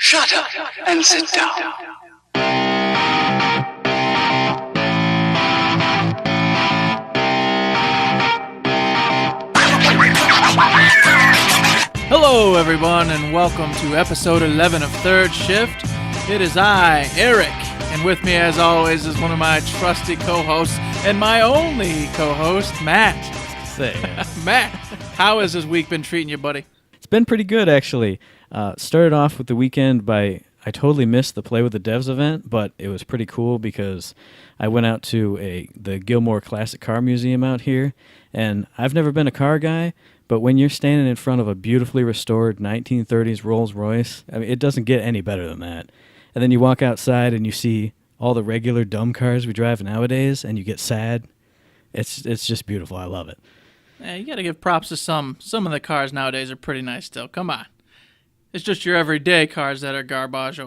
Shut up and sit down. Hello, everyone, and welcome to episode 11 of THiRD SHiFT. It is I, Eric, and with me, as always, is one of my trusty co-hosts and my only co-host, Matt. Matt, how has this week been treating you, buddy? It's been pretty good, actually. Started off with the weekend by, I totally missed the Play with the Devs event, but it was pretty cool because I went out to the Gilmore Classic Car Museum out here, and I've never been a car guy, but when you're standing in front of a beautifully restored 1930s Rolls-Royce, I mean, it doesn't get any better than that. And then you walk outside and you see all the regular dumb cars we drive nowadays, and you get sad. It's just beautiful. I love it. Yeah, you got to give props to some. Some of the cars nowadays are pretty nice still. Come on. It's just your everyday cars that are garbage.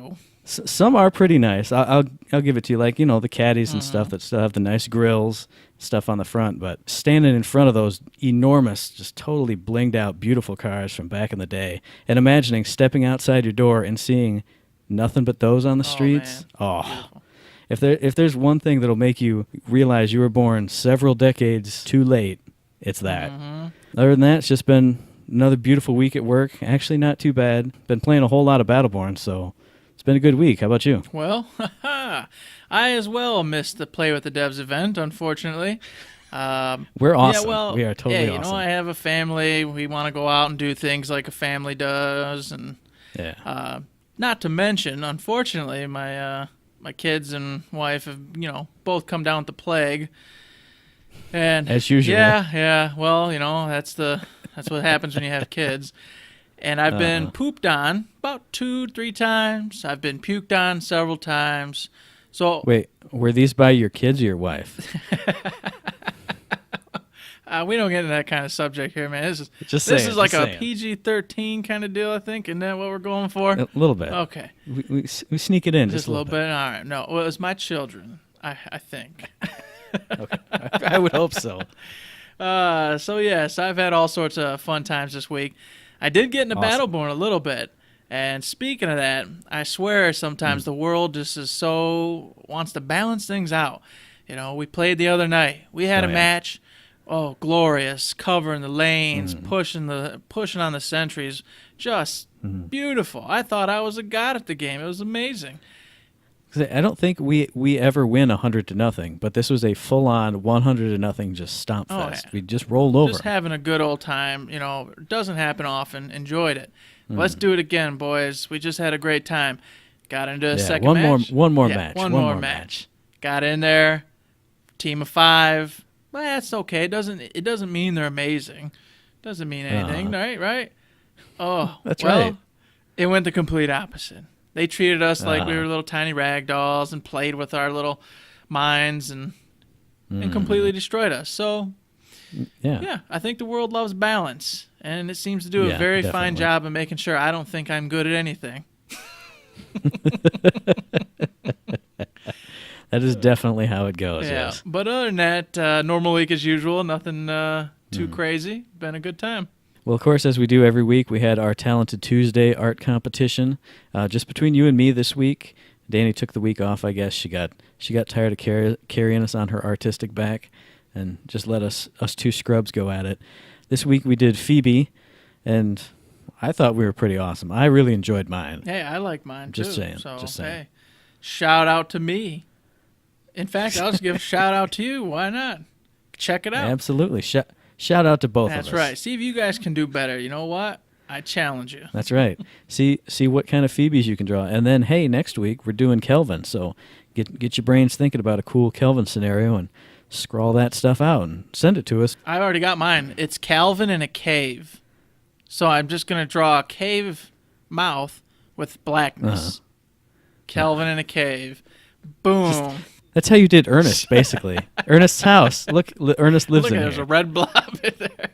Some are pretty nice. I'll give it to you, like, you know, the caddies and stuff that still have the nice grills, stuff on the front. But standing in front of those enormous, just totally blinged out, beautiful cars from back in the day, and imagining stepping outside your door and seeing nothing but those on the streets. Man. If there's one thing that'll make you realize you were born several decades too late, it's that. Other than that, it's just been another beautiful week at work. Actually, not too bad. Been playing a whole lot of Battleborn, so it's been a good week. How about you? Well, I as well missed the Play with the Devs event, unfortunately. We're awesome. Yeah, well, we are totally awesome. You know, I have a family. We want to go out and do things like a family does, and not to mention, unfortunately, my kids and wife have, you know, both come down with the plague. And as usual. Yeah. Well, you know, that's what happens when you have kids. And I've been pooped on about 2-3 times. I've been puked on several times. So wait, were these by your kids or your wife? We don't get into that kind of subject here, man. This is like a PG-13 kind of deal, I think. Isn't that what we're going for? A little bit. Okay. We sneak it in just a little bit. All right. No, well, it was my children, I think. Okay. I would hope so. So yes, I've had all sorts of fun times this week. I did get into Battleborn a little bit, and speaking of that, I swear sometimes the world just wants to balance things out. You know, we played the other night. We had a match. Oh, glorious! Covering the lanes, pushing on the sentries, just beautiful. I thought I was a god at the game. It was amazing. I don't think we ever win 100-0, but this was a full-on 100-0 just stomp fest. Yeah. We just rolled over. Just having a good old time. You know, it doesn't happen often. Enjoyed it. Let's do it again, boys. We just had a great time. Got into a second match. One more match. One more match. Got in there. Team of 5. Well, that's okay. It doesn't mean they're amazing. Doesn't mean anything, right? Oh, that's right. It went the complete opposite. They treated us like we were little tiny rag dolls and played with our little minds and completely destroyed us. So, yeah, I think the world loves balance, and it seems to do a very fine job of making sure I don't think I'm good at anything. That is definitely how it goes, yeah. Yes. But other than that, normal week as usual, nothing too crazy. Been a good time. Well, of course, as we do every week, we had our Talented Tuesday art competition. Just between you and me this week, Danny took the week off, I guess. She got tired of carrying us on her artistic back and just let us two scrubs go at it. This week we did Phoebe, and I thought we were pretty awesome. I really enjoyed mine. Hey, I like mine, too. Just saying. Hey, shout out to me. In fact, I'll just give a shout out to you. Why not? Check it out. Absolutely. Shout out to both of us. That's right. See if you guys can do better. You know what? I challenge you. That's right. See what kind of Phoebes you can draw. And then, hey, next week we're doing Kelvin. So get your brains thinking about a cool Kelvin scenario and scrawl that stuff out and send it to us. I've already got mine. It's Calvin in a cave. So I'm just going to draw a cave mouth with blackness. Kelvin in a cave. Boom. That's how you did Ernest, basically. Ernest's house. Look, Ernest lives in here. There's a red blob in there.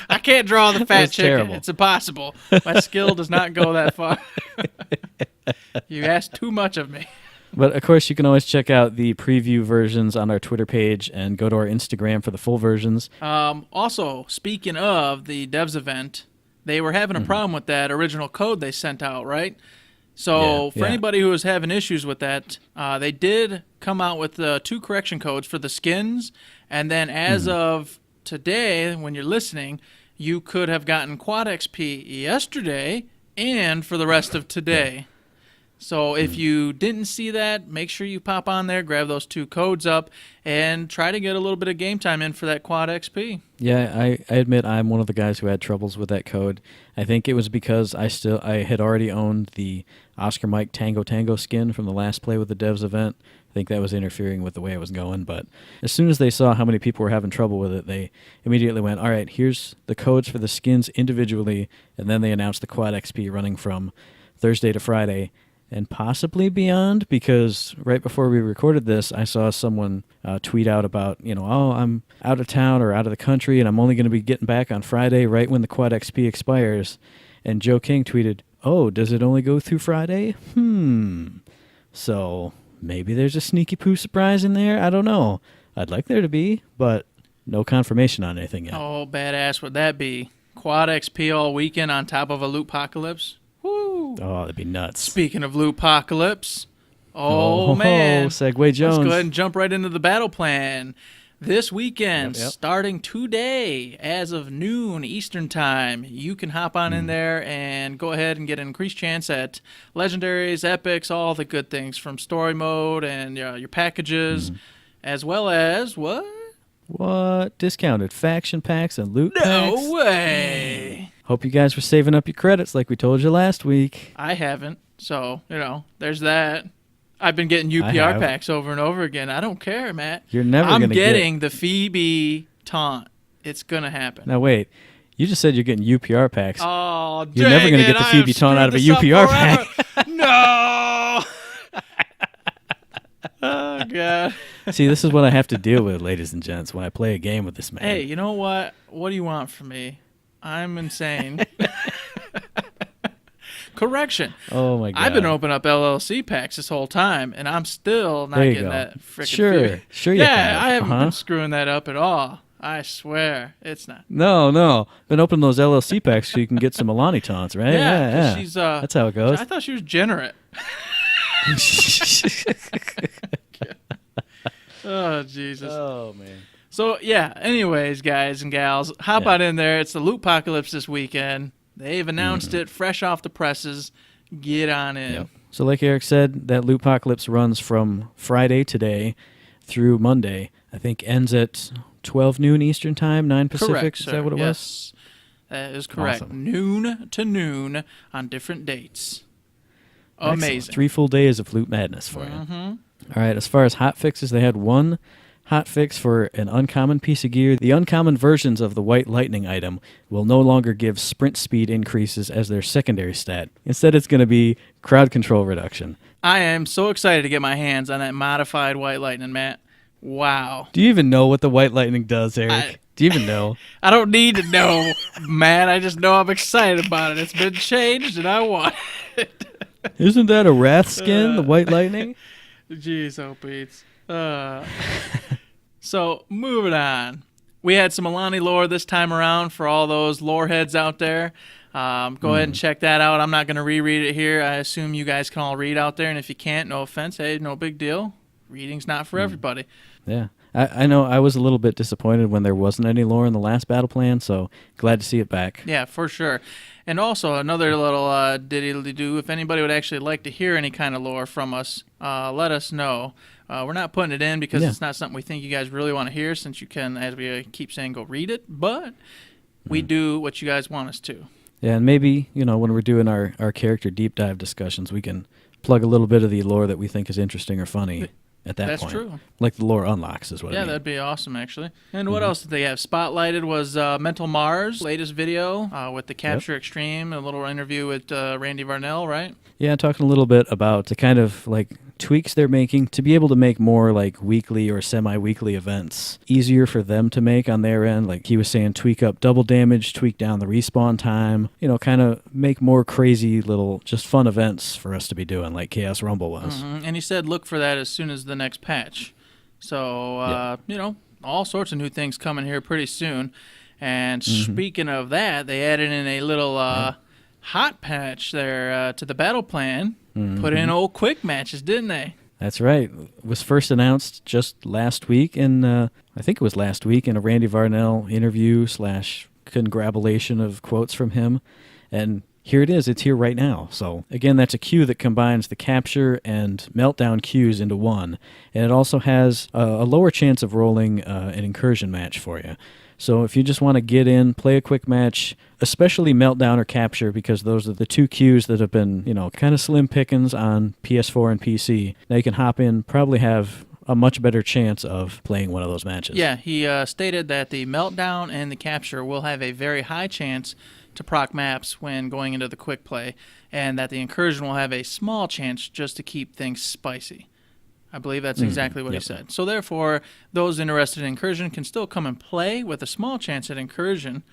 I can't draw the fat chicken. Terrible. It's impossible. My skill does not go that far. You asked too much of me. But, of course, you can always check out the preview versions on our Twitter page and go to our Instagram for the full versions. Also, speaking of the devs event, they were having a problem with that original code they sent out, right? So for anybody who was having issues with that, they did come out with 2 correction codes for the skins. And then as of today, when you're listening, you could have gotten Quad XP yesterday and for the rest of today. So if you didn't see that, make sure you pop on there, grab those 2 codes up, and try to get a little bit of game time in for that Quad XP. Yeah, I admit I'm one of the guys who had troubles with that code. I think it was because I had already owned the Oscar Mike Tango Tango skin from the last Play with the Devs event. I think that was interfering with the way it was going. But as soon as they saw how many people were having trouble with it, they immediately went, all right, here's the codes for the skins individually, and then they announced the Quad XP running from Thursday to Friday, and possibly beyond, because right before we recorded this, I saw someone tweet out about, oh, I'm out of town or out of the country, and I'm only going to be getting back on Friday right when the Quad XP expires. And Joe King tweeted, oh, does it only go through Friday? So maybe there's a sneaky poo surprise in there. I don't know. I'd like there to be, but no confirmation on anything yet. Oh, badass would that be? Quad XP all weekend on top of a Lootpocalypse? Oh, that'd be nuts. Speaking of Lootpocalypse, man. Segway Jones. Let's go ahead and jump right into the battle plan. This weekend, starting today, as of noon Eastern Time, you can hop on in there and go ahead and get an increased chance at legendaries, epics, all the good things from story mode and your packages, as well as what? What? Discounted faction packs and loot packs? No way! Hope you guys were saving up your credits like we told you last week. I haven't, so, there's that. I've been getting UPR packs over and over again. I don't care, Matt. You're never going to get... I'm getting the Phoebe taunt. It's going to happen. Now, wait. You just said you're getting UPR packs. Oh, dang You're never going to get the Phoebe taunt out of a UPR pack. No! Oh, God. See, this is what I have to deal with, ladies and gents, when I play a game with this man. Hey, you know what? What do you want from me? I'm insane. Correction. Oh, my God. I've been opening up LLC packs this whole time, and I'm still not getting that freaking Sure. Sure you have. I haven't been screwing that up at all. I swear. It's not. No. Been opening those LLC packs so you can get some Alani taunts, right? Yeah. She's, that's how it goes. I thought she was generate. Oh, Jesus. Oh, man. So, anyways, guys and gals, hop on in there. It's the Lootpocalypse this weekend. They've announced it fresh off the presses. Get on in. Yep. So like Eric said, that Lootpocalypse runs from Friday today through Monday. I think ends at 12 noon Eastern Time, 9 Pacific. Correct, is that what it was? That is correct. Awesome. Noon to noon on different dates. Excellent. Amazing. 3 full days of Loot Madness for you. All right, as far as hot fixes, they had one hot fix for an uncommon piece of gear. The uncommon versions of the White Lightning item will no longer give sprint speed increases as their secondary stat. Instead, it's going to be crowd control reduction. I am so excited to get my hands on that modified White Lightning, Matt. Wow. Do you even know what the White Lightning does, Eric? Do you even know? I don't need to know, Matt. I just know I'm excited about it. It's been changed, and I want it. Isn't that a Wrath skin, the White Lightning? Jeez, oh, Pete's. So, moving on. We had some Alani lore this time around for all those lore heads out there. Go ahead and check that out. I'm not going to reread it here. I assume you guys can all read out there, and if you can't, no offense. Hey, no big deal. Reading's not for everybody. Yeah. I know I was a little bit disappointed when there wasn't any lore in the last battle plan, so glad to see it back. Yeah, for sure. And also, another little diddly-do, if anybody would actually like to hear any kind of lore from us, let us know. We're not putting it in because it's not something we think you guys really want to hear, since you can, as we keep saying, go read it. But we do what you guys want us to. Yeah, and maybe, when we're doing our character deep dive discussions, we can plug a little bit of the lore that we think is interesting or funny at that point. That's true. Like the lore unlocks is what I mean. Yeah, that'd be awesome, actually. And what else did they have? Spotlighted was Mental Mars' latest video with the Capture Extreme, a little interview with Randy Varnell, right? Yeah, talking a little bit about the kind of tweaks they're making to be able to make more weekly or semi-weekly events easier for them to make on their end. Like he was saying, tweak up double damage, tweak down the respawn time, kind of make more crazy little just fun events for us to be doing like Chaos Rumble was. And he said look for that as soon as the next patch. So, all sorts of new things coming here pretty soon. And speaking of that, they added in a little hot patch there to the Battleplan. Put in old quick matches, didn't they? That's right. It was first announced just last week in, I think it was last week, in a Randy Varnell interview / congratulation of quotes from him. And here it is. It's here right now. So, again, that's a queue that combines the capture and meltdown queues into one. And it also has a lower chance of rolling an incursion match for you. So if you just want to get in, play a quick match, especially meltdown or capture, because those are the two queues that have been, kind of slim pickings on PS4 and PC. Now you can hop in, probably have a much better chance of playing one of those matches. Yeah, he stated that the meltdown and the capture will have a very high chance to proc maps when going into the quick play, and that the incursion will have a small chance just to keep things spicy. I believe that's exactly what he said. So therefore, those interested in incursion can still come and play with a small chance at incursion,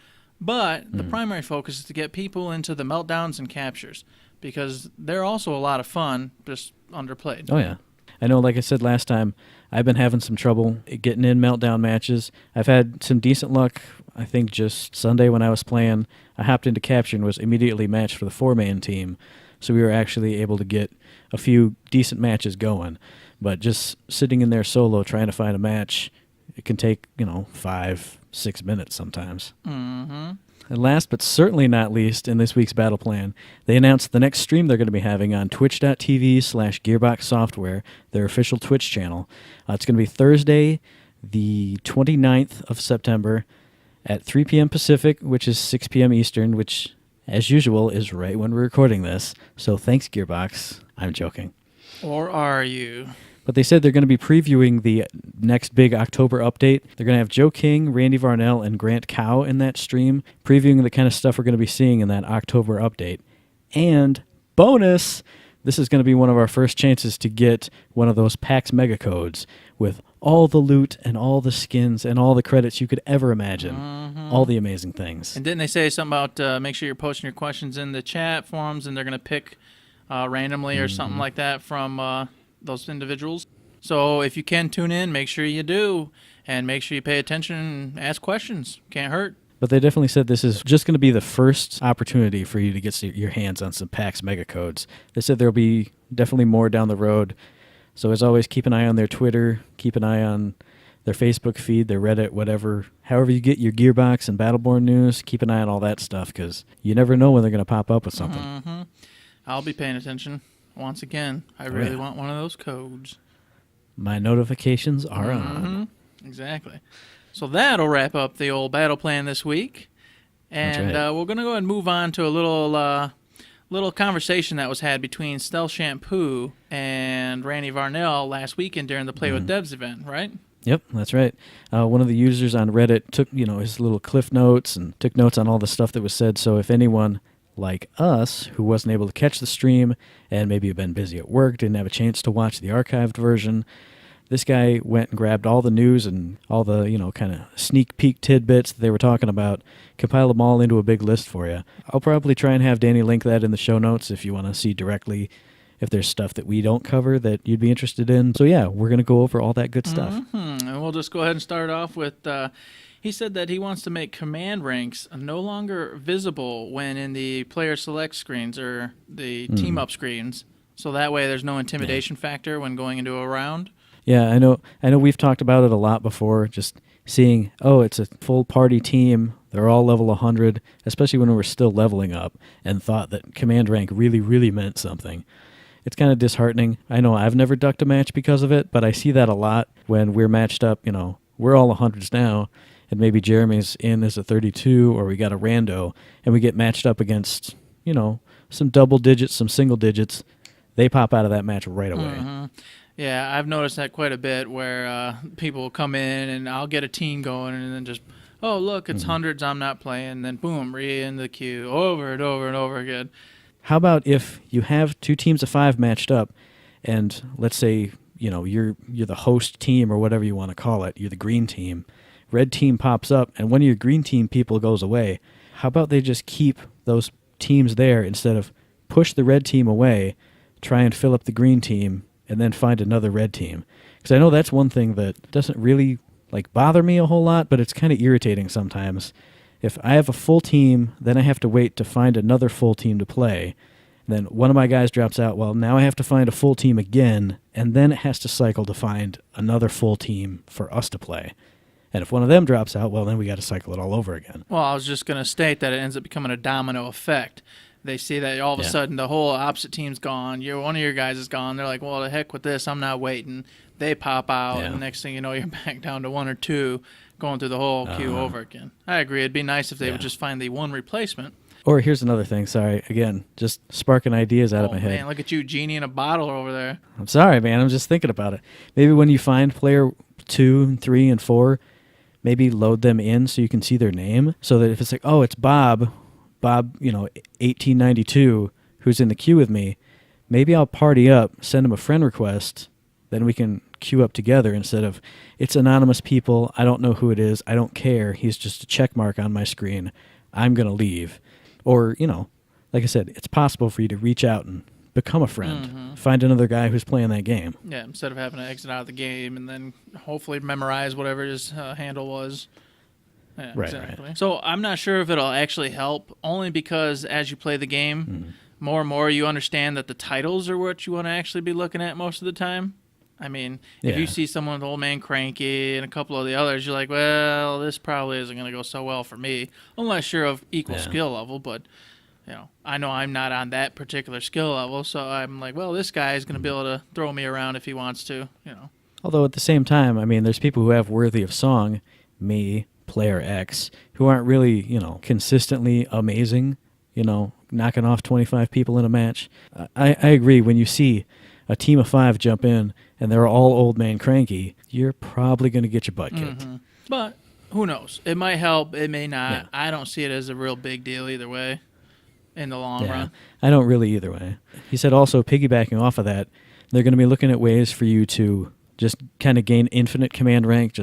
but the primary focus is to get people into the meltdowns and captures, because they're also a lot of fun, just underplayed. Oh, yeah. I know, like I said last time, I've been having some trouble getting in meltdown matches. I've had some decent luck. I think just Sunday when I was playing, I hopped into capture and was immediately matched for the 4-man team, so we were actually able to get a few decent matches going. But just sitting in there solo trying to find a match, it can take, 5-6 minutes sometimes. And last but certainly not least, in this week's Battle Plan, they announced the next stream they're going to be having on twitch.tv/Gearbox Software, their official Twitch channel. It's going to be Thursday, the 29th of September at 3 p.m. Pacific, which is 6 p.m. Eastern, which, as usual, is right when we're recording this. So thanks, Gearbox. I'm joking. Or are you? But they said they're going to be previewing the next big October update. They're going to have Joe King, Randy Varnell, and Grant Cow in that stream, previewing the kind of stuff we're going to be seeing in that October update. And bonus, this is going to be one of our first chances to get one of those PAX mega codes with all the loot and all the skins and all the credits you could ever imagine. All the amazing things. And didn't they say something about make sure you're posting your questions in the chat forums, and they're going to pick randomly or something like that from those individuals? So if you can tune in, make sure you do, and make sure you pay attention and ask questions. Can't hurt. But they definitely said this is just going to be the first opportunity for you to get your hands on some PAX mega codes. They said there'll be definitely more down the road. So as always, keep an eye on their Twitter, keep an eye on their Facebook feed, their Reddit, whatever. However you get your Gearbox and Battleborn news, keep an eye on all that stuff, because you never know when they're going to pop up with something. I'll be paying attention. Once again, I really want one of those codes. My notifications are on. Exactly. So that'll wrap up the old battle plan this week. And we're going to go ahead and move on to a little conversation that was had between Stealth Shampoo and Randy Varnell last weekend during the Play with Devs event, right? Yep, that's right. One of the users on Reddit took, his little cliff notes and took notes on all the stuff that was said. So if anyone like us, who wasn't able to catch the stream and maybe have been busy at work, didn't have a chance to watch the archived version, this guy went and grabbed all the news and all the, kind of sneak peek tidbits that they were talking about, compiled them all into a big list for you. I'll probably try and have Danny link that in the show notes if you want to see directly if there's stuff that we don't cover that you'd be interested in. So yeah, we're going to go over all that good stuff. And we'll just go ahead and start off with... he said that he wants to make command ranks no longer visible when in the player select screens or the team-up screens, so that way there's no intimidation factor when going into a round. Yeah, I know we've talked about it a lot before, just seeing, it's a full party team, they're all level 100, especially when we're still leveling up, and thought that command rank really, really meant something. It's kind of disheartening. I know I've never ducked a match because of it, but I see that a lot when we're matched up, we're all 100s now, and maybe Jeremy's in as a 32, or we got a rando, and we get matched up against, some double digits, some single digits. They pop out of that match right away. Yeah, I've noticed that quite a bit, where people will come in, and I'll get a team going, and then just, oh, look, it's hundreds, I'm not playing, and then boom, in the queue, over and over and over again. How about if you have two teams of 5 matched up, and let's say, you're the host team, or whatever you want to call it, you're the green team, red team pops up, and one of your green team people goes away. How about they just keep those teams there instead of push the red team away, try and fill up the green team, and then find another red team? Because I know that's one thing that doesn't really bother me a whole lot, but it's kind of irritating sometimes. if I have a full team, then I have to wait to find another full team to play. Then one of my guys drops out. Well, now I have to find a full team again, and then it has to cycle to find another full team for us to play. And if one of them drops out, well, then we got to cycle it all over again. Well, I was just going to state that it ends up becoming a domino effect. They see that all of a sudden the whole opposite team's gone. One of your guys is gone. They're like, well, the heck with this. I'm not waiting. They pop out, and the next thing you know, you're back down to one or two, going through the whole queue over again. I agree. It'd be nice if they would just find the one replacement. Or here's another thing. Sorry, again, just sparking ideas out of my head. Man, look at you, genie in a bottle over there. I'm sorry, man. I'm just thinking about it. Maybe when you find player 2, 3, and 4, maybe load them in so you can see their name. So that if it's like, oh, it's Bob, 1892, who's in the queue with me, maybe I'll party up, send him a friend request, then we can queue up together instead of, it's anonymous people, I don't know who it is, I don't care, he's just a check mark on my screen, I'm going to leave. Or, like I said, it's possible for you to reach out and become a friend, find another guy who's playing that game. Yeah, instead of having to exit out of the game and then hopefully memorize whatever his handle was. Yeah, right, exactly. Right. So I'm not sure if it'll actually help, only because as you play the game, more and more you understand that the titles are what you want to actually be looking at most of the time. I mean, if you see someone with Old Man Cranky and a couple of the others, you're like, well, this probably isn't going to go so well for me, unless you're of equal skill level. But, I know I'm not on that particular skill level, so I'm like, well, this guy is going to be able to throw me around if he wants to, Although at the same time, I mean, there's people who have Worthy of Song, me, Player X, who aren't really, consistently amazing, knocking off 25 people in a match. I agree. When you see a team of 5 jump in and they're all Old Man Cranky, you're probably going to get your butt kicked. But who knows? It might help. It may not. Yeah. I don't see it as a real big deal either way in the long run. I don't really either way. He said also, piggybacking off of that, they're going to be looking at ways for you to just kind of gain infinite command rank.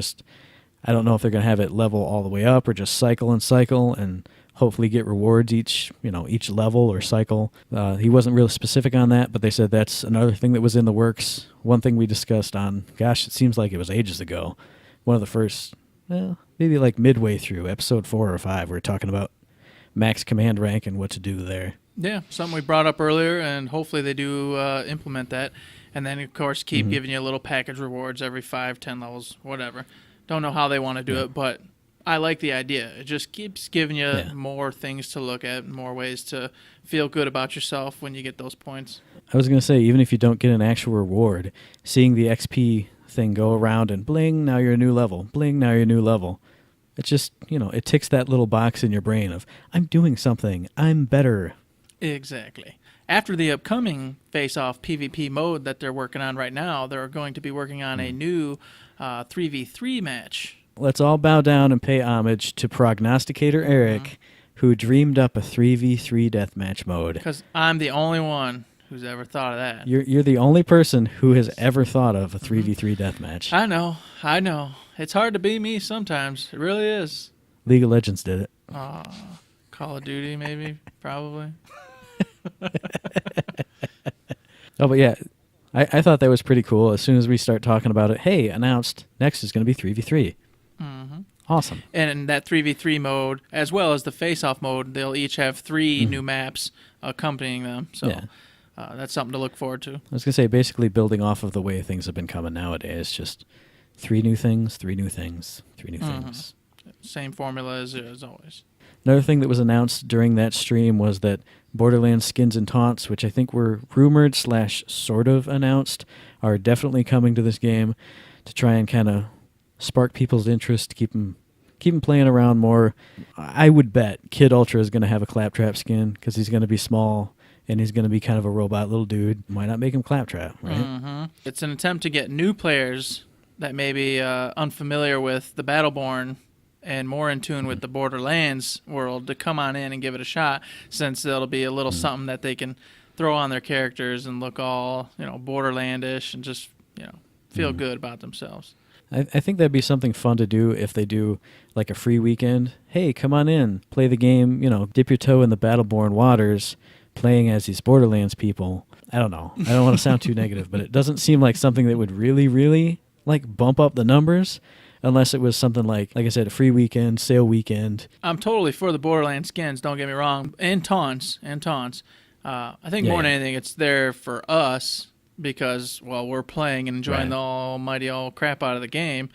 I don't know if they're going to have it level all the way up or just cycle and hopefully get rewards each level or cycle. He wasn't really specific on that, but they said that's another thing that was in the works. One thing we discussed on, gosh, it seems like it was ages ago. One of the first, maybe like midway through episode 4 or 5, we were talking about max command rank and what to do there. Yeah, something we brought up earlier, and hopefully they do implement that. And then, of course, keep giving you little package rewards every 5, 10 levels, whatever. Don't know how they want to do it, but I like the idea. It just keeps giving you more things to look at, more ways to feel good about yourself when you get those points. I was going to say, even if you don't get an actual reward, seeing the XP thing go around and bling, now you're a new level. Bling, now you're a new level. It's just, it ticks that little box in your brain of, I'm doing something. I'm better. Exactly. After the upcoming face-off PvP mode that they're working on right now, they're going to be working on a new 3v3 match. Let's all bow down and pay homage to Prognosticator Eric, who dreamed up a 3v3 deathmatch mode. Because I'm the only one who's ever thought of that. You're the only person who has ever thought of a 3v3 deathmatch. I know. It's hard to be me sometimes. It really is. League of Legends did it. Call of Duty, maybe, probably. Oh, but yeah, I thought that was pretty cool. As soon as we start talking about it, hey, announced, next is going to be 3v3. Awesome. And in that 3v3 mode, as well as the face-off mode, they'll each have 3 new maps accompanying them. So that's something to look forward to. I was going to say, basically building off of the way things have been coming nowadays, just 3 new things, 3 new things, 3 new things. Same formula as always. Another thing that was announced during that stream was that Borderlands Skins and Taunts, which I think were rumored / sort of announced, are definitely coming to this game to try and kind of spark people's interest, keep them playing around more. I would bet Kid Ultra is going to have a Claptrap skin because he's going to be small and he's going to be kind of a robot little dude. Why not make him Claptrap, right? It's an attempt to get new players that may be unfamiliar with the Battleborn and more in tune with the Borderlands world to come on in and give it a shot, since it'll be a little something that they can throw on their characters and look all, Borderlandish and just, feel good about themselves. I think that'd be something fun to do if they do like a free weekend. Hey, come on in, play the game, dip your toe in the Battleborn waters, playing as these Borderlands people. I don't know. I don't want to sound too negative, but it doesn't seem like something that would really, really bump up the numbers. unless it was something like I said, a free weekend, sale weekend. I'm totally for the Borderlands skins, don't get me wrong, and taunts. I think more than anything, it's there for us because, well, we're playing and enjoying the almighty all crap out of the game.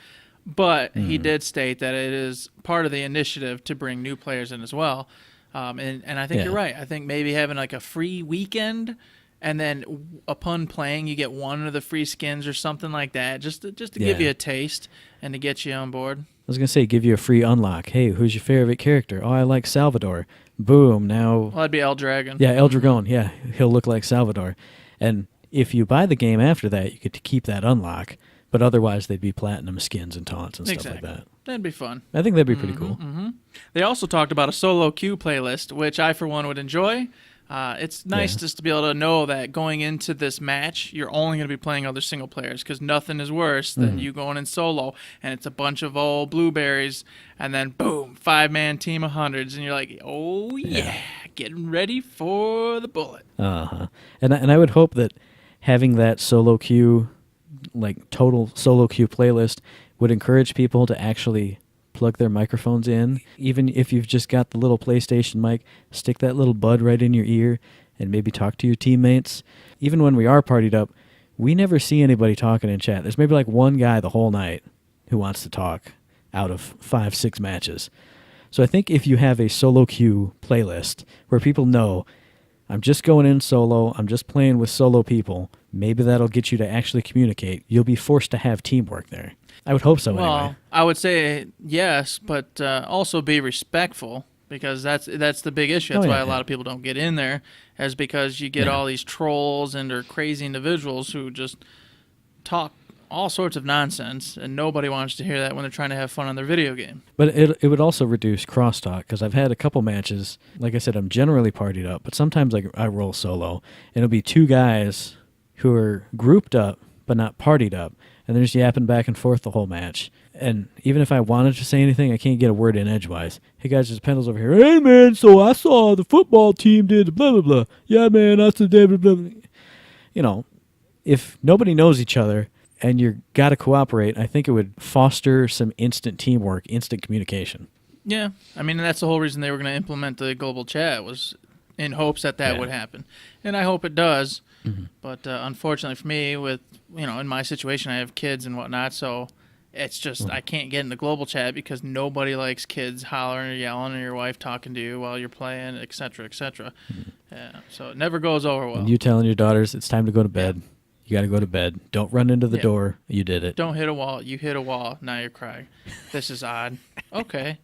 But he did state that it is part of the initiative to bring new players in as well. And I think you're right. I think maybe having like a free weekend, and then upon playing, you get one of the free skins or something like that, just to give you a taste and to get you on board. I was going to say, give you a free unlock. Hey, who's your favorite character? Oh, I like Salvador. Boom, now... Well, that'd be Eldragon. Yeah, Eldragon. Yeah, he'll look like Salvador. And if you buy the game after that, you get to keep that unlock. But otherwise, they'd be platinum skins and taunts and stuff like that. That'd be fun. I think that'd be pretty cool. Mm-hmm. They also talked about a solo queue playlist, which I, for one, would enjoy. It's nice just to be able to know that going into this match, you're only going to be playing other single players, because nothing is worse than you going in solo, and it's a bunch of old blueberries, and then boom, 5-man team of hundreds, and you're like, oh yeah, getting ready for the bullet. Uh-huh. And I would hope that having that solo queue, like total solo queue playlist, would encourage people to actually plug their microphones in. Even if you've just got the little PlayStation mic, stick that little bud right in your ear and maybe talk to your teammates. Even when we are partied up, we never see anybody talking in chat. There's maybe like one guy the whole night who wants to talk out of 5-6 matches. So I think if you have a solo queue playlist where people know, I'm just going in solo, I'm just playing with solo people, maybe that'll get you to actually communicate. You'll be forced to have teamwork there. I would hope so anyway. I would say yes, but also be respectful, because that's the big issue. That's why a lot of people don't get in there, is because you get all these trolls and or crazy individuals who just talk all sorts of nonsense, and nobody wants to hear that when they're trying to have fun on their video game. But it would also reduce crosstalk, because I've had a couple matches, like I said, I'm generally partied up, but sometimes I roll solo, and it'll be two guys who are grouped up but not partied up, and they're just yapping back and forth the whole match. And even if I wanted to say anything, I can't get a word in edgewise. Hey guys, there's Pendles over here. Hey man, so I saw the football team did blah blah blah. Yeah man, that's the blah blah blah. You know, if nobody knows each other and you got to cooperate, I think it would foster some instant teamwork, instant communication. Yeah, I mean, that's the whole reason they were going to implement the global chat, was in hopes that would happen. And I hope it does. Mm-hmm. But unfortunately for me, with, in my situation, I have kids and whatnot, so it's just I can't get in the global chat because nobody likes kids hollering or yelling or your wife talking to you while you're playing, et cetera, et cetera. Mm-hmm. Yeah, so it never goes over well. And you telling your daughters it's time to go to bed. Yeah. You got to go to bed. Don't run into the door. You did it. Don't hit a wall. You hit a wall. Now you're crying. This is odd. Okay.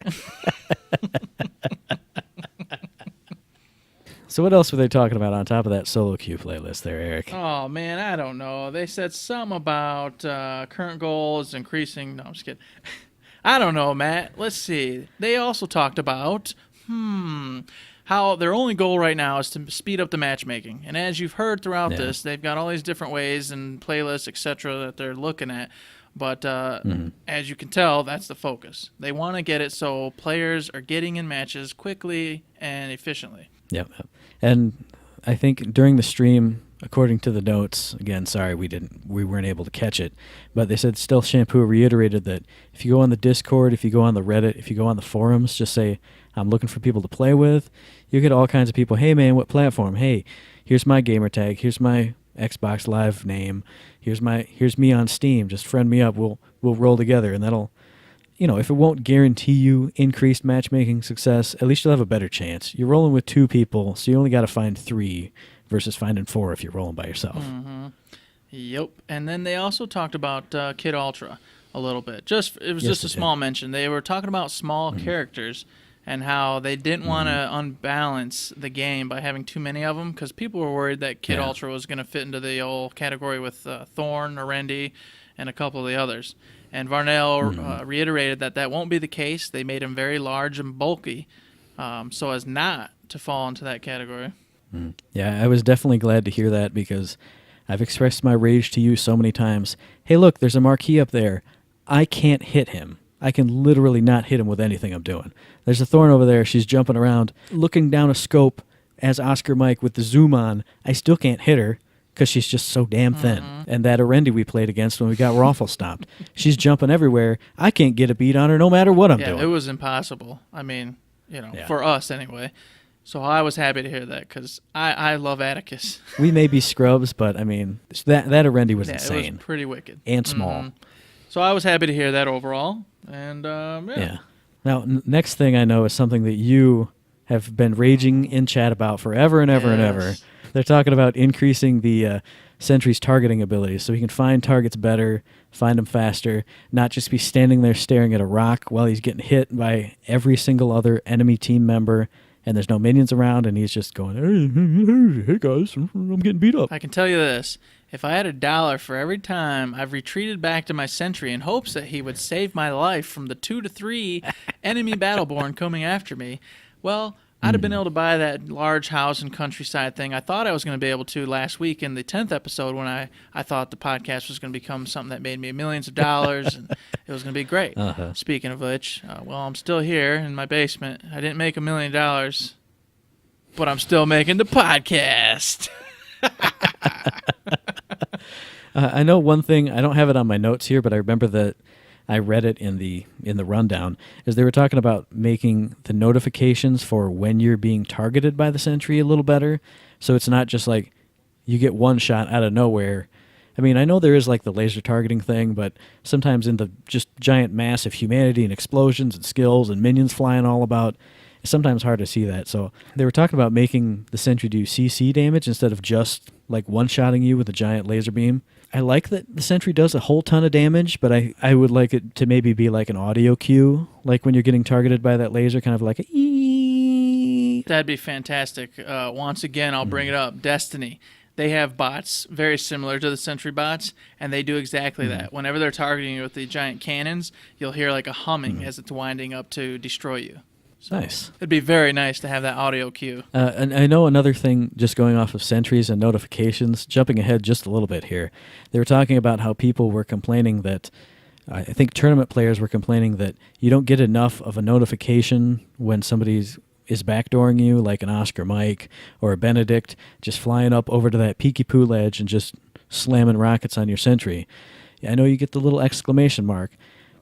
So what else were they talking about on top of that solo queue playlist there, Eric? Oh, man, I don't know. They said something about current goals increasing. No, I'm just kidding. I don't know, Matt. Let's see. They also talked about, how their only goal right now is to speed up the matchmaking. And as you've heard throughout this, they've got all these different ways and playlists, etc., that they're looking at. But as you can tell, that's the focus. They want to get it so players are getting in matches quickly and efficiently. Yep. And I think during the stream, according to the notes, again, sorry we weren't able to catch it, but they said Stealth Shampoo reiterated that if you go on the Discord, if you go on the Reddit, if you go on the forums, just say, I'm looking for people to play with, you get all kinds of people. Hey man, what platform? Hey, here's my gamer tag, here's my Xbox Live name, here's me on Steam, just friend me up, we'll roll together, and that'll, if it won't guarantee you increased matchmaking success, at least you'll have a better chance. You're rolling with 2 people, so you only got to find 3 versus finding 4 if you're rolling by yourself. Mm-hmm. Yep. And then they also talked about Kid Ultra a little bit. It was just a small mention. They were talking about small characters and how they didn't want to unbalance the game by having too many of them, because people were worried that Kid Ultra was going to fit into the old category with Thorn, Arendi, and a couple of the others. And Varnell reiterated that won't be the case. They made him very large and bulky so as not to fall into that category. Yeah, I was definitely glad to hear that, because I've expressed my rage to you so many times. Hey, look, there's a marquee up there. I can't hit him. I can literally not hit him with anything I'm doing. There's a Thorn over there. She's jumping around, looking down a scope as Oscar Mike with the zoom on. I still can't hit her. because she's just so damn thin. And that Arendi we played against when we got Raffle stomped, she's jumping everywhere. I can't get a beat on her no matter what I'm doing. It was impossible. I mean, for us anyway. So I was happy to hear that because I love Atticus. We may be scrubs, but I mean, that Arendi was insane. It was pretty wicked. And small. So I was happy to hear that overall. And, yeah. Now, next thing I know is something that you have been raging in chat about forever and ever and ever. They're talking about increasing the Sentry's targeting abilities so he can find targets better, find them faster, not just be standing there staring at a rock while he's getting hit by every single other enemy team member, and there's no minions around, and he's just going, hey guys, I'm getting beat up. I can tell you this. If I had $1 for every time I've retreated back to my sentry in hopes that he would save my life from the 2 to 3 enemy Battleborn coming after me, well, I'd have been able to buy that large house and countryside thing I thought I was going to be able to last week in the 10th episode when I thought the podcast was going to become something that made me millions of dollars and it was going to be great. Speaking of which, well, I'm still here in my basement. I didn't make $1 million, but I'm still making the podcast. I know one thing, I don't have it on my notes here, but I remember that I read it in the rundown, is they were talking about making the notifications for when you're being targeted by the sentry a little better, so it's not just like you get one shot out of nowhere. I mean, I know there is like the laser targeting thing, but sometimes in the just giant mass of humanity and explosions and skills and minions flying all about, it's sometimes hard to see that. So they were talking about making the sentry do CC damage instead of just like one-shotting you with a giant laser beam. I like that the sentry does a whole ton of damage, but I would like it to maybe be like an audio cue, like when you're getting targeted by that laser, kind of like a ee. That'd be fantastic. Once again, I'll bring it up. Destiny. They have bots very similar to the sentry bots, and they do exactly that. Whenever they're targeting you with the giant cannons, you'll hear like a humming as it's winding up to destroy you. So nice. It'd be very nice to have that audio cue. And I know another thing, just going off of sentries and notifications, jumping ahead just a little bit here, they were talking about how people were complaining that, I think tournament players were complaining that you don't get enough of a notification when somebody is backdooring you, like an Oscar Mike or a Benedict, just flying up over to that peeky poo ledge and just slamming rockets on your sentry. I know you get the little exclamation mark,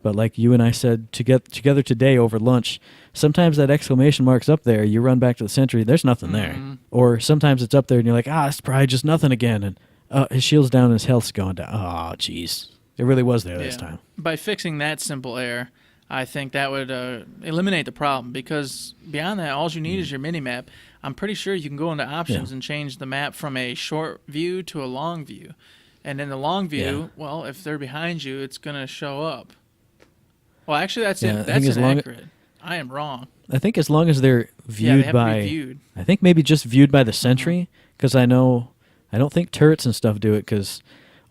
but like you and I said together today over lunch, sometimes that exclamation mark's up there, you run back to the sentry, there's nothing there. Or sometimes it's up there and you're like, it's probably just nothing again. And his shield's down and his health's going down. Oh, jeez. It really was there this time. By fixing that simple error, I think that would eliminate the problem, because beyond that, all you need is your mini-map. I'm pretty sure you can go into options and change the map from a short view to a long view. And in the long view, well, if they're behind you, it's going to show up. Well, actually, that's inaccurate. I am wrong. I think as long as they're viewed I think maybe just viewed by the sentry, because I don't think turrets and stuff do it, because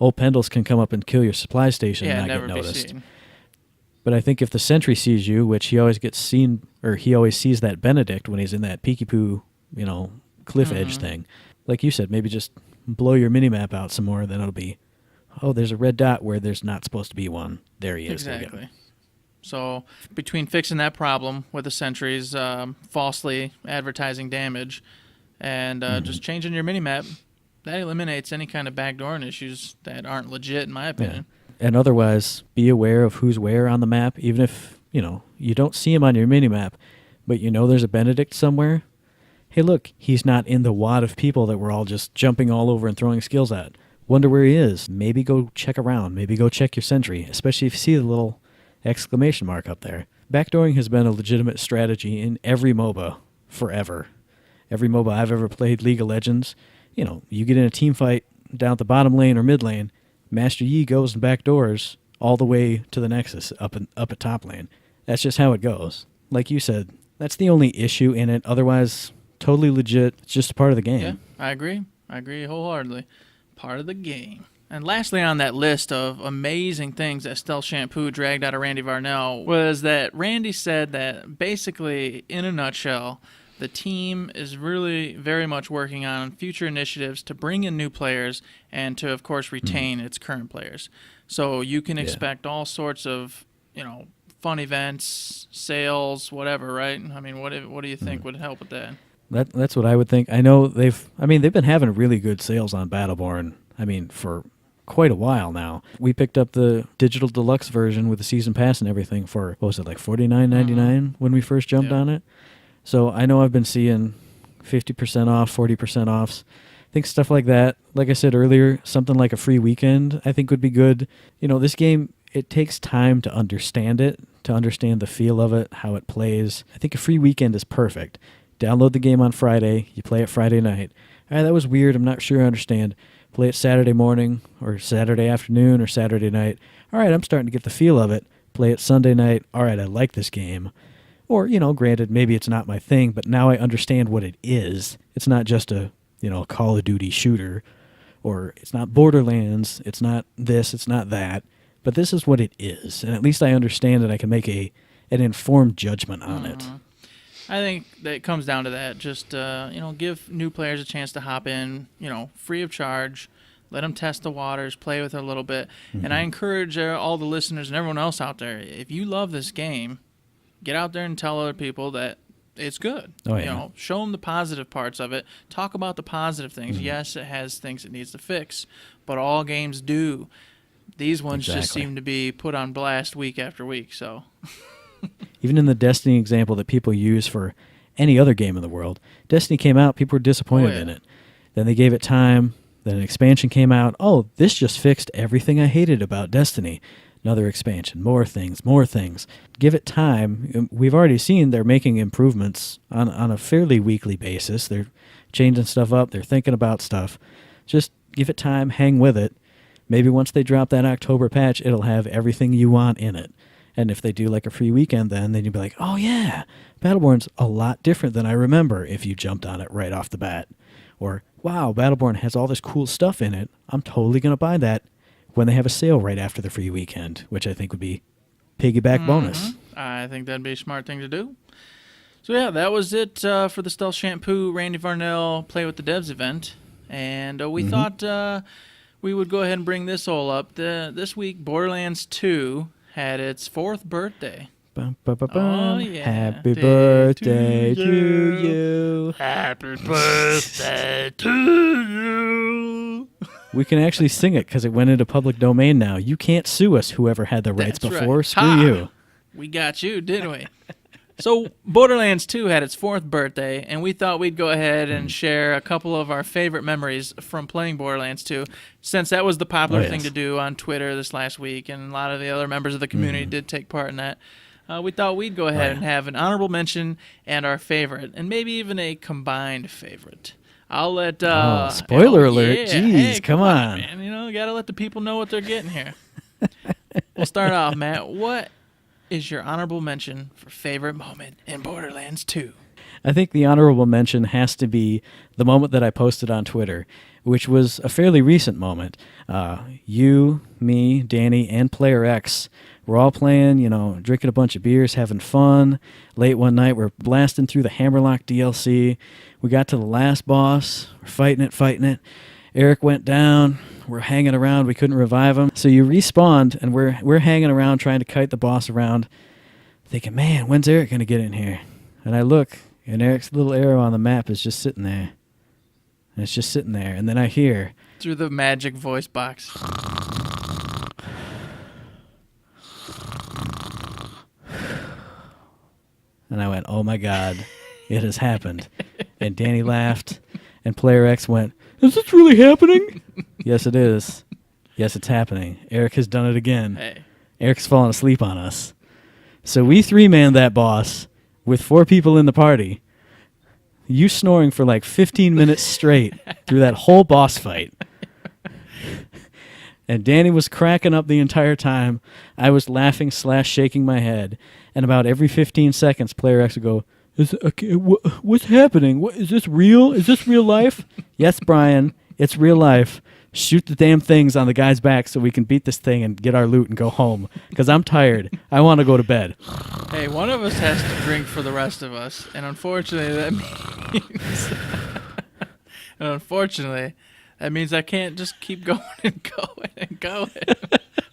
old Pendles can come up and kill your supply station and not get noticed. But I think if the sentry sees you, which he always gets seen, or he always sees that Benedict when he's in that peeky poo, cliff edge thing. Like you said, maybe just blow your minimap out some more, then it'll be, there's a red dot where there's not supposed to be one. There he is. Exactly. So between fixing that problem with the sentries, falsely advertising damage, and just changing your minimap, that eliminates any kind of backdooring issues that aren't legit, in my opinion. Yeah. And otherwise, be aware of who's where on the map, even if, you don't see him on your minimap, but there's a Benedict somewhere. Hey, look, he's not in the wad of people that we're all just jumping all over and throwing skills at. Wonder where he is. Maybe go check around. Maybe go check your sentry, especially if you see the little exclamation mark up there. Backdooring has been a legitimate strategy in every MOBA forever. Every MOBA I've ever played, League of Legends, you get in a team fight down at the bottom lane or mid lane, Master Yi goes and backdoors all the way to the Nexus up at top lane. That's just how it goes. Like you said, that's the only issue in it. Otherwise, totally legit. It's just a part of the game. Yeah, I agree. I agree wholeheartedly. Part of the game. And lastly on that list of amazing things that Stealth Shampoo dragged out of Randy Varnell was that Randy said that basically, in a nutshell, the team is really very much working on future initiatives to bring in new players and to, of course, retain its current players. So you can expect all sorts of, fun events, sales, whatever, right? I mean, what do you think would help with that? That's what I would think. I know they've been having really good sales on Battleborn. For quite a while now. We picked up the digital deluxe version with the season pass and everything for, what was it, like $49.99 when we first jumped on it. So I know I've been seeing 50% off, 40% offs. I think stuff like that, like I said earlier, something like a free weekend I think would be good. This game, it takes time to understand it, to understand the feel of it, how it plays. I think a free weekend is perfect. Download the game on Friday, you play it Friday night. All right, that was weird, I'm not sure I understand. Play it Saturday morning or Saturday afternoon or Saturday night. All right, I'm starting to get the feel of it. Play it Sunday night. All right, I like this game. Or, granted, maybe it's not my thing, but now I understand what it is. It's not just a Call of Duty shooter, or it's not Borderlands, it's not this, it's not that, but this is what it is. And at least I understand it. I can make an informed judgment on it. I think that it comes down to that. Just, give new players a chance to hop in, free of charge. Let them test the waters, play with it a little bit. Mm-hmm. And I encourage all the listeners and everyone else out there, if you love this game, get out there and tell other people that it's good. Oh, yeah. Show them the positive parts of it. Talk about the positive things. Mm-hmm. Yes, it has things it needs to fix, but all games do. These ones just seem to be put on blast week after week, so... Even in the Destiny example that people use for any other game in the world, Destiny came out, people were disappointed in it. Then they gave it time, then an expansion came out. Oh, this just fixed everything I hated about Destiny. Another expansion, more things. Give it time. We've already seen they're making improvements on a fairly weekly basis. They're changing stuff up. They're thinking about stuff. Just give it time, hang with it. Maybe once they drop that October patch, it'll have everything you want in it. And if they do like a free weekend then you'll be like, oh yeah, Battleborn's a lot different than I remember if you jumped on it right off the bat. Or, wow, Battleborn has all this cool stuff in it. I'm totally going to buy that when they have a sale right after the free weekend, which I think would be piggyback bonus. I think that'd be a smart thing to do. So yeah, that was it for the Stealth Shampoo Randy Varnell Play with the Devs event. And we thought we would go ahead and bring this all up. This week, Borderlands 2 had its 4th birthday. Bum, bum, bum, bum. Oh, yeah. Happy birthday to you. Happy birthday to you. We can actually sing it because it went into public domain now. You can't sue us, whoever had the rights That's before. Right. Screw you. We got you, didn't we? So Borderlands 2 had its 4th birthday, and we thought we'd go ahead and share a couple of our favorite memories from playing Borderlands 2, since that was the popular thing to do on Twitter this last week, and a lot of the other members of the community did take part in that. We thought we'd go ahead and have an honorable mention and our favorite, and maybe even a combined favorite. I'll let... spoiler alert. Yeah, Jeez, hey, come on. Man. Gotta let the people know what they're getting here. We'll start off, Matt. What is your honorable mention for favorite moment in Borderlands 2? I think the honorable mention has to be the moment that I posted on Twitter, which was a fairly recent moment. You, me, Danny, and Player X were all playing, drinking a bunch of beers, having fun. Late one night, we're blasting through the Hammerlock DLC. We got to the last boss. We're fighting it. Eric went down. We're hanging around. We couldn't revive him. So you respawned, and we're hanging around trying to kite the boss around, thinking, man, when's Eric going to get in here? And I look, and Eric's little arrow on the map is just sitting there. And it's just sitting there. And then I hear... through the magic voice box. And I went, oh my God, it has happened. And Danny laughed, and Player X went, is this really happening? Yes, it is. Yes, it's happening. Eric has done it again. Hey. Eric's fallen asleep on us. So we 3-manned that boss with 4 people in the party. You snoring for like 15 minutes straight through that whole boss fight. And Danny was cracking up the entire time. I was laughing / shaking my head. And about every 15 seconds, Player X would go, what's happening? Is this real? Is this real life? Yes, Brian, it's real life. Shoot the damn things on the guy's back so we can beat this thing and get our loot and go home. Because I'm tired. I want to go to bed. Hey, one of us has to drink for the rest of us. And unfortunately, that means I can't just keep going and going and going.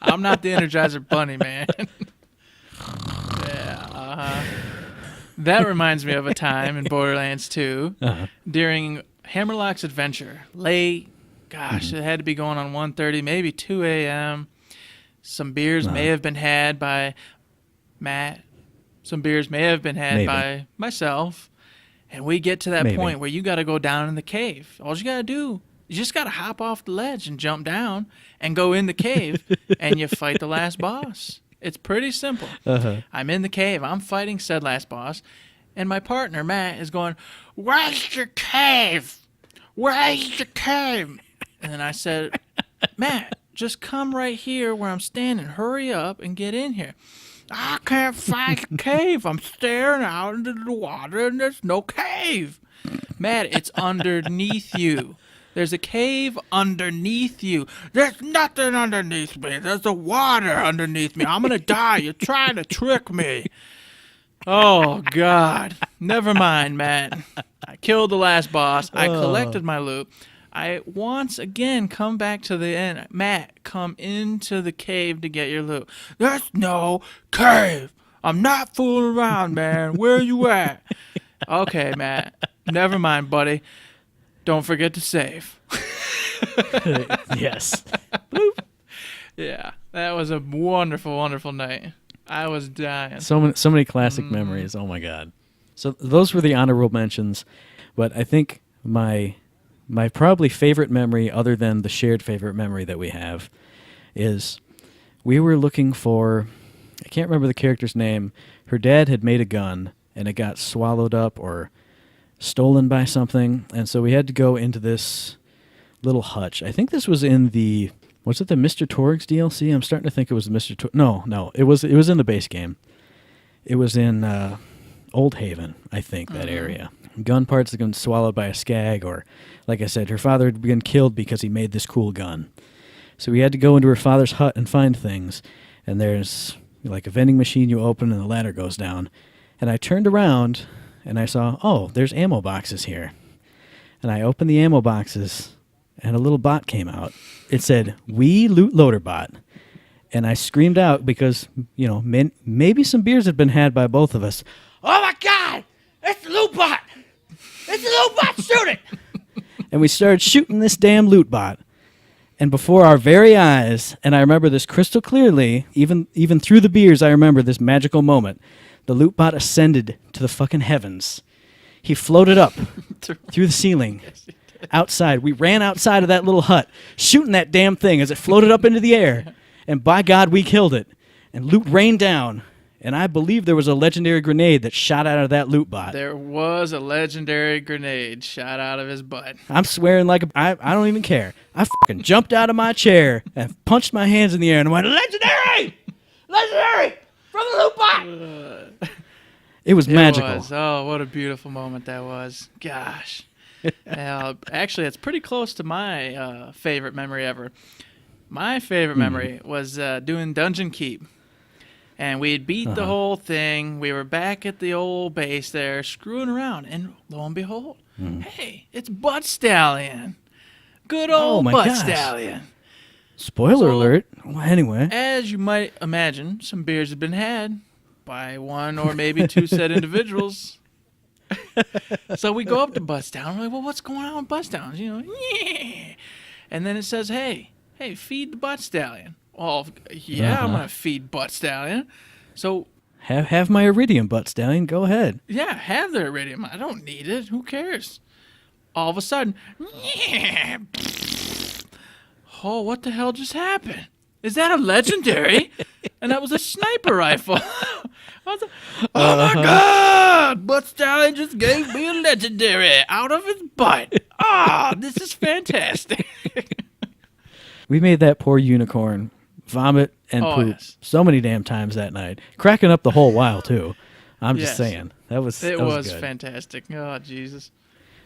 I'm not the Energizer Bunny, man. Yeah, That reminds me of a time in Borderlands 2 during Hammerlock's adventure. Late, gosh, it had to be going on 1:30, maybe 2 a.m. Some beers may have been had by Matt. Some beers may have been had by myself. And we get to that point where you got to go down in the cave. All you got to do, you just got to hop off the ledge and jump down and go in the cave and you fight the last boss. It's pretty simple. I'm in the cave. I'm fighting said last boss. And my partner, Matt, is going, "Where's the cave? Where's the cave?" And then I said, "Matt, just come right here where I'm standing. Hurry up and get in here." "I can't find the cave. I'm staring out into the water and there's no cave." "Matt, it's underneath you. There's a cave underneath you." "There's nothing underneath me. There's the water underneath me. I'm going to die. You're trying to trick me." Oh, God. Never mind, Matt. I killed the last boss. I collected my loot. I once again come back to the end. "Matt, come into the cave to get your loot." "There's no cave. I'm not fooling around, man. Where you at?" "Okay, Matt. Never mind, buddy. Don't forget to save." Yes. Yeah, that was a wonderful, wonderful night. I was dying. So many classic memories. Oh my God. So those were the honorable mentions, but I think my probably favorite memory, other than the shared favorite memory that we have, is we were looking for, I can't remember the character's name. Her dad had made a gun, and it got swallowed up or stolen by something, and so we had to go into this little hutch. I think this was in the, was it the Mr. Torgs DLC? I'm starting to think it was the Mr. Torgs. No, it was in the base game. It was in Old Haven, I think, that area. Gun parts had been swallowed by a skag, or, like I said, her father had been killed because he made this cool gun. So we had to go into her father's hut and find things, and there's like a vending machine you open and the ladder goes down. And I turned around and I saw, oh, there's ammo boxes here. And I opened the ammo boxes and a little bot came out. It said, "We Loot Loader Bot." And I screamed out because, maybe some beers had been had by both of us. "Oh my God, it's the loot bot! It's the loot bot, shoot it!" And we started shooting this damn loot bot. And before our very eyes, and I remember this crystal clearly, even through the beers, I remember this magical moment. The loot bot ascended to the fucking heavens. He floated up through the ceiling. Outside. We ran outside of that little hut, shooting that damn thing as it floated up into the air. And by God, we killed it. And loot rained down. And I believe there was a legendary grenade that shot out of that loot bot. There was a legendary grenade shot out of his butt. I'm swearing like I don't even care. I fucking jumped out of my chair and punched my hands in the air and went, "Legendary! Legendary! From the loot bot!" It was magical. It was. Oh, what a beautiful moment that was. Gosh. Actually, it's pretty close to my favorite memory ever. My favorite memory was doing Dungeon Keep. And we had beat the whole thing. We were back at the old base there, screwing around. And lo and behold, hey, it's Butt Stallion. Good old Butt Stallion. Spoiler alert. Well, anyway. As you might imagine, some beers have been had by one or maybe two said individuals. So we go up to Butt Stallion. We're like, "Well, what's going on with Butt Stallion?" Yeah. And then it says, hey, feed the Butt Stallion. "Oh, yeah, I'm going to feed Butt Stallion." So have my iridium, Butt Stallion. Go ahead. Yeah, have the iridium. I don't need it. Who cares? All of a sudden, oh, what the hell just happened? Is that a legendary? And that was a sniper rifle. I was like, "Oh my God! Butt Stallion just gave me a legendary out of his butt. Ah, this is fantastic." We made that poor unicorn vomit and poop so many damn times that night, cracking up the whole while too. I'm just saying that was good. Fantastic. Oh Jesus!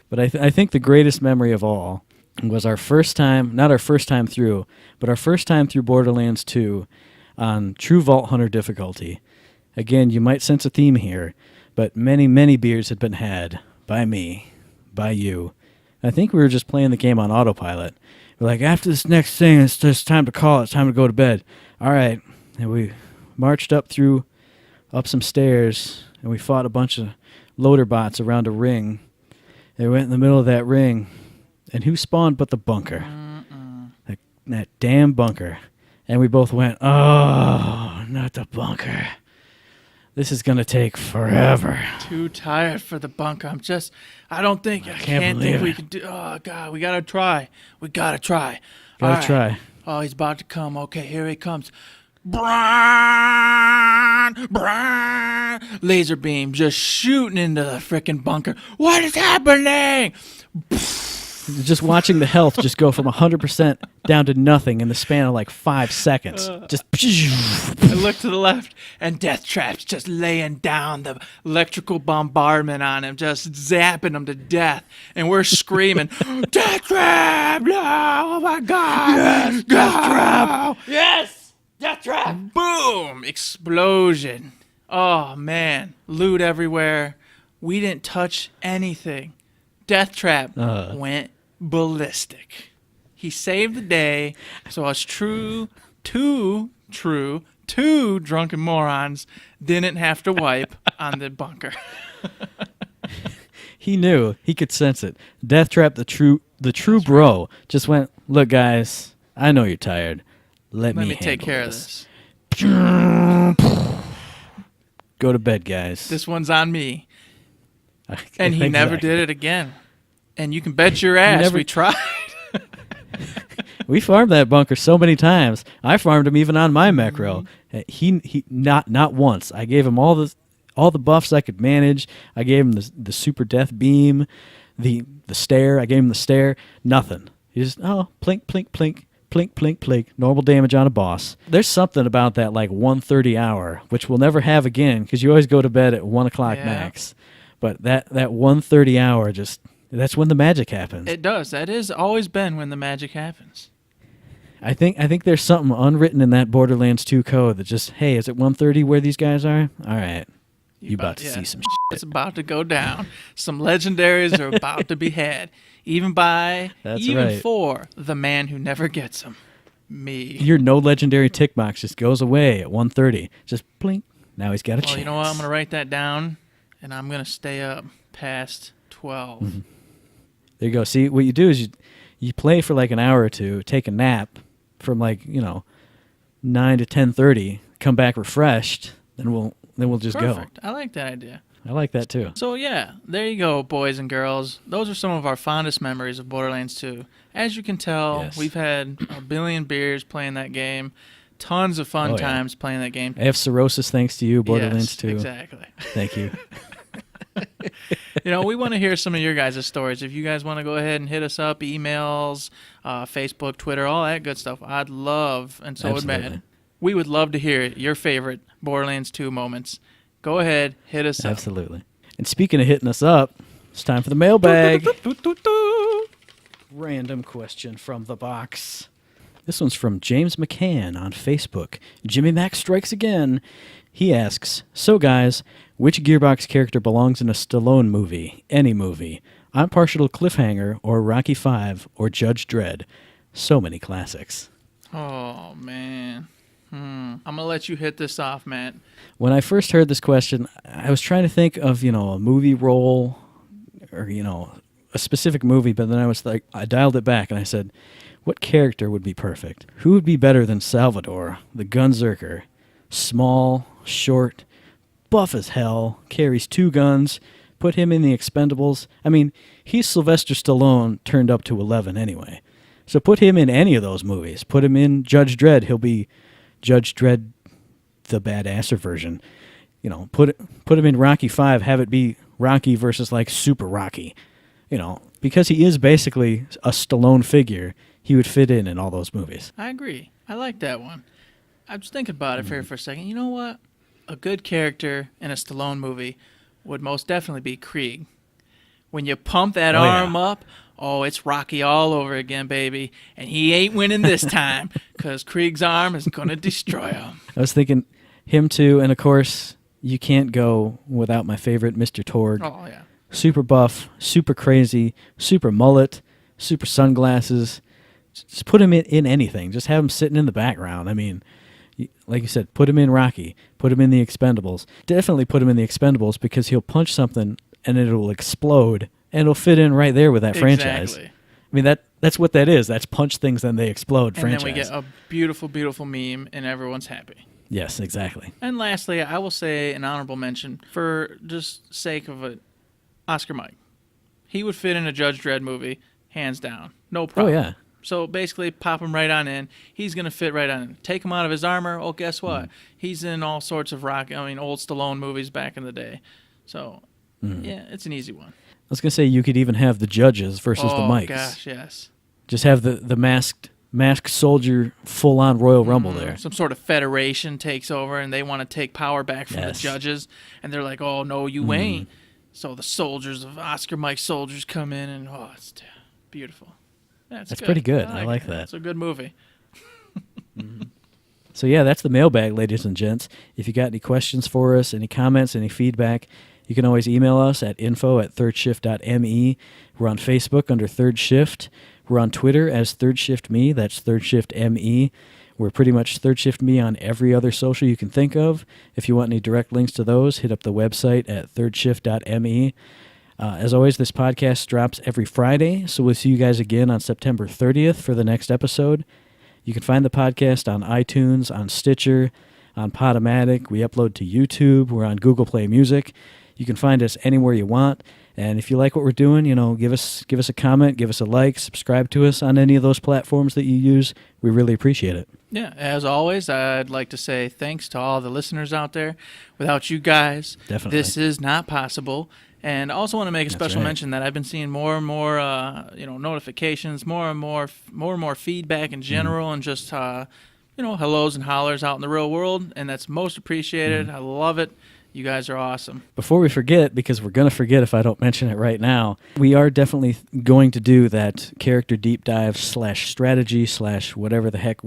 But I think the greatest memory of all was our first time, not our first time through, but our first time through Borderlands 2 on True Vault Hunter difficulty. Again, you might sense a theme here, but many, many beers had been had by me, by you. I think we were just playing the game on autopilot. We're like, after this next thing, it's just time to call it. It's time to go to bed. All right. And we marched up some stairs, and we fought a bunch of loader bots around a ring. They went in the middle of that ring, and who spawned but the bunker? That damn bunker. And we both went, oh, not the bunker. This is going to take forever. Too tired for the bunker. I don't think, I can't can't think believe we it. can do, oh, God, we got to try. We got to try. Gotta All right. try. Oh, he's about to come. Okay, here he comes. Brian! Laser beam just shooting into the freaking bunker. What is happening? Just watching the health just go from 100% down to nothing in the span of like 5 seconds. Just I look to the left, and Death Trap's just laying down the electrical bombardment on him, just zapping him to death. And we're screaming, Death Trap! No! Oh my God! Yes! Death Trap! Yes! Death Trap! Boom! Explosion. Oh, man. Loot everywhere. We didn't touch anything. Death Trap went ballistic. He saved the day, so us two drunken morons didn't have to wipe on the bunker. he knew. He could sense it. Death Trap, the true bro, just went, look, guys, I know you're tired. Let me take care of this. Go to bed, guys. This one's on me. And he never did it again. And you can bet your ass we tried. We farmed that bunker so many times. I farmed him even on my Mecro. He not once. I gave him all the buffs I could manage. I gave him the super death beam, the stare. I gave him the stare. Nothing. He just plink plink plink plink plink plink. Normal damage on a boss. There's something about that like 1:30 hour, which we'll never have again because you always go to bed at 1 o'clock max. But that 1:30 hour that's when the magic happens. It does. That has always been when the magic happens. I think there's something unwritten in that Borderlands 2 code that just, hey, is it 1:30 where these guys are? All right. You about to see some shit. It's about to go down. Some legendaries are about to be had. Even for the man who never gets them. Me. Your no legendary tick box just goes away at 1:30. Just blink. Now he's got a chance. Well, you know what? I'm going to write that down, and I'm going to stay up past 12. Mm-hmm. There you go. See, what you do is you play for like an hour or two, take a nap from 9 to 10:30, come back refreshed, then we'll just Perfect. go. I like that idea. I like that too. So yeah, there you go, boys and girls. Those are some of our fondest memories of Borderlands 2. As you can tell, we've had a billion beers playing that game, tons of fun times playing that game. I have cirrhosis thanks to you, Borderlands 2. Exactly. Thank you. We want to hear some of your guys' stories. If you guys want to go ahead and hit us up, emails, Facebook, Twitter, all that good stuff, I'd love, and so would Matt. We would love to hear your favorite Borderlands 2 moments. Go ahead, hit us up. Absolutely. And speaking of hitting us up, it's time for the mailbag. Random question from the box. This one's from James McCann on Facebook. Jimmy Mac strikes again. He asks, so guys, which Gearbox character belongs in a Stallone movie? Any movie. I'm partial to Cliffhanger or Rocky V or Judge Dredd. So many classics. Oh, man. I'm going to let you hit this off, Matt. When I first heard this question, I was trying to think of, a movie role or, a specific movie, but then I dialed it back and I said, what character would be perfect? Who would be better than Salvador, the Gunzerker? Small, short, buff as hell, carries 2 guns, put him in the Expendables. I mean, he's Sylvester Stallone turned up to 11 anyway. So put him in any of those movies. Put him in Judge Dredd, he'll be Judge Dredd, the badasser version. Put him in Rocky V, have it be Rocky versus Super Rocky. Because he is basically a Stallone figure, he would fit in all those movies. I agree. I like that one. I was thinking about it for a second. You know what? A good character in a Stallone movie would most definitely be Krieg. When you pump that arm up, it's Rocky all over again, baby. And he ain't winning this time because Krieg's arm is going to destroy him. I was thinking him too, and of course, you can't go without my favorite, Mr. THiRD. Oh, yeah. Super buff, super crazy, super mullet, super sunglasses. Just put him in anything. Just have him sitting in the background. I mean, Like you said, put him in Rocky, put him in the Expendables. Definitely put him in the Expendables because he'll punch something and it'll explode and it'll fit in right there with that franchise. Exactly. I mean, that's what that is. That's punch things and they explode franchise. And then we get a beautiful, beautiful meme and everyone's happy. Yes, exactly. And lastly, I will say an honorable mention for just sake of it, Oscar Mike. He would fit in a Judge Dredd movie, hands down. No problem. Oh, yeah. So basically, pop him right on in. He's going to fit right on in. Take him out of his armor. Oh, guess what? He's in all sorts of old Stallone movies back in the day. So, yeah, it's an easy one. I was going to say you could even have the judges versus the mics. Oh, gosh, yes. Just have the masked soldier full-on Royal Rumble there. Some sort of federation takes over, and they want to take power back from the judges. And they're like, oh, no, you ain't. So the soldiers of Oscar Mike soldiers come in, and, it's beautiful. That's pretty good. I like that. It's a good movie. So, yeah, that's the mailbag, ladies and gents. If you got any questions for us, any comments, any feedback, you can always email us at info@thirdShift.me. We're on Facebook under Third Shift. We're on Twitter as Third Shift Me. That's Third Shift ME. We're pretty much Third Shift Me on every other social you can think of. If you want any direct links to those, hit up the website at thirdshift.me. As always, this podcast drops every Friday, so we'll see you guys again on September 30th for the next episode. You can find the podcast on iTunes, on Stitcher, on Podomatic. We upload to YouTube. We're on Google Play Music. You can find us anywhere you want. And if you like what we're doing, give us a comment, give us a like, subscribe to us on any of those platforms that you use. We really appreciate it. Yeah, as always, I'd like to say thanks to all the listeners out there. Without you guys, this is not possible. And I also want to make a special mention that I've been seeing more and more, notifications, more and more feedback in general, and just, hellos and hollers out in the real world, and that's most appreciated. I love it. You guys are awesome. Before we forget, because we're going to forget if I don't mention it right now, we are definitely going to do that character deep dive / strategy / whatever the heck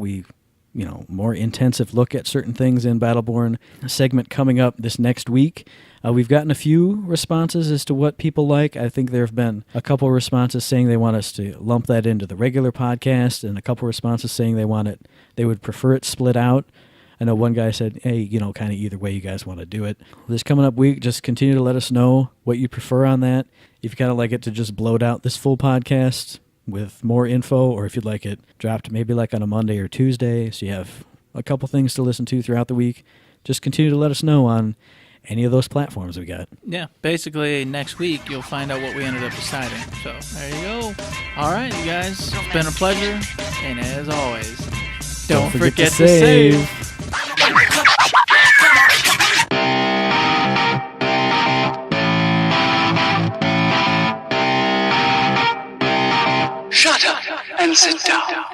more intensive look at certain things in Battleborn segment coming up this next week. We've gotten a few responses as to what people like. I think there have been a couple responses saying they want us to lump that into the regular podcast, and a couple responses saying they would prefer it split out. I know one guy said, hey, kind of either way you guys want to do it. This coming up week, just continue to let us know what you prefer on that. If you kind of like it to just bloat out this full podcast with more info, or if you'd like it dropped maybe like on a Monday or Tuesday, so you have a couple things to listen to throughout the week, just continue to let us know on any of those platforms we got. Yeah, basically next week you'll find out what we ended up deciding. So there you go. All right, you guys, it's been a pleasure, and as always, don't forget to save. Shut up and sit down.